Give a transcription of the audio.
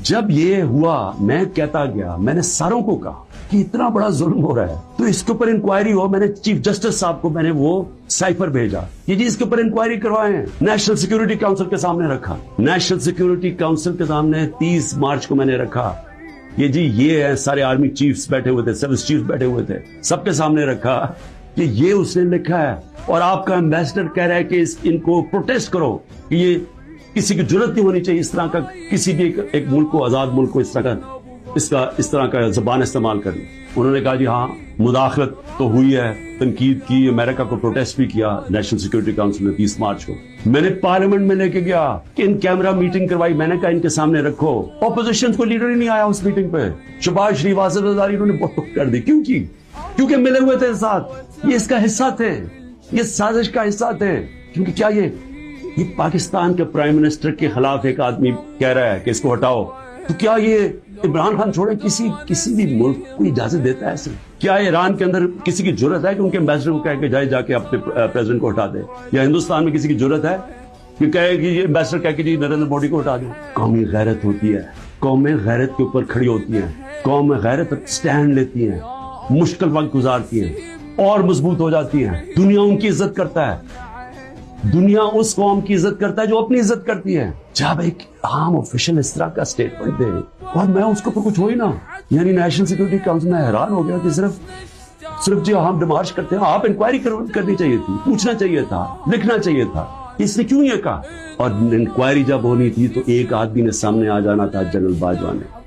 جب یہ ہوا میں کہتا گیا, میں نے ساروں کو کہا کہ اتنا بڑا ظلم ہو رہا ہے تو اس کے اوپر انکوائری ہو. میں نے چیف جسٹس صاحب کو میں نے وہ سائفر بھیجا کہ جی اس کے اوپر انکوائری کروائیں. نیشنل سیکورٹی کاؤنسل کے سامنے رکھا, نیشنل سیکورٹی کاؤنسل کے سامنے 30 مارچ کو میں نے رکھا. یہ جی یہ ہے, سارے آرمی چیفز بیٹھے ہوئے تھے, سروس چیفز بیٹھے ہوئے تھے, سب کے سامنے رکھا کہ یہ اس نے لکھا ہے اور آپ کا ایمبیسڈر کہہ رہا ہے کہ ان کو پروٹیسٹ کرو کہ یہ کسی کی جرت نہیں ہونی چاہیے اس طرح کا, کسی بھی ایک ملک کو, آزاد ملک کو اس طرح کا زبان استعمال کرنا. انہوں نے کہا جی ہاں مداخلت تو ہوئی ہے, تنقید کی, امریکہ کو پروٹیسٹ بھی کیا نیشنل سیکورٹی کاؤنسل میں 30 مارچ کو. میں نے پارلیمنٹ میں لے کے گیا کہ ان کیمرہ میٹنگ کروائی. میں نے کہا ان کے سامنے رکھو. اپوزیشن کو لیڈر ہی نہیں آیا اس میٹنگ پہ. شہباز شریف, آصف زرداری, انہوں نے بہت کر دی. کیوں کی؟ کیونکہ ملے ہوئے تھے ساتھ, یہ اس کا حصہ تھے, یہ سازش کا حصہ تھے. کیونکہ کیا یہ پاکستان کے پرائم منسٹر کے خلاف ایک آدمی کہہ رہا ہے کہ اس کو ہٹاؤ, تو کیا یہ عمران خان چھوڑے کسی بھی ملک کو اجازت دیتا ہے ایسے؟ کیا ایران کے اندر کسی کی جرت ہے کہ ان کے ایمبیسڈر کو کہہ کے جا کے اپنے پریزیڈنٹ کو ہٹا دے؟ یا ہندوستان میں کسی کی جرت ہے کہ کہے کہ یہ ایمبیسڈر کہہ کے جی نریندر مودی کو ہٹا دیں؟ قومی غیرت ہوتی ہے, قومیں غیرت کے اوپر کھڑی ہوتی ہیں, قوم غیرت سٹینڈ لیتی ہیں, مشکل وقت گزارتی ہیں اور مضبوط ہو جاتی ہیں. دنیا ان کی عزت کرتا ہے, دنیا اس قوم کی عزت کرتا ہے جو اپنی عزت کرتی ہے. جب ایک عام آفیشل اس طرح کا اسٹیٹمنٹ دے اور میں اس کو کچھ ہوئی نا, یعنی نیشنل سیکورٹی کاؤنسل میں حیران ہو گیا کہ صرف جو ہم ڈیمارش کرتے ہیں, آپ انکوائری کرنی چاہیے تھی, پوچھنا چاہیے تھا, لکھنا چاہیے تھا, اس نے کیوں یہ کہا؟ اور انکوائری جب ہونی تھی تو ایک آدمی نے سامنے آ جانا تھا, جنرل باجوہ نے.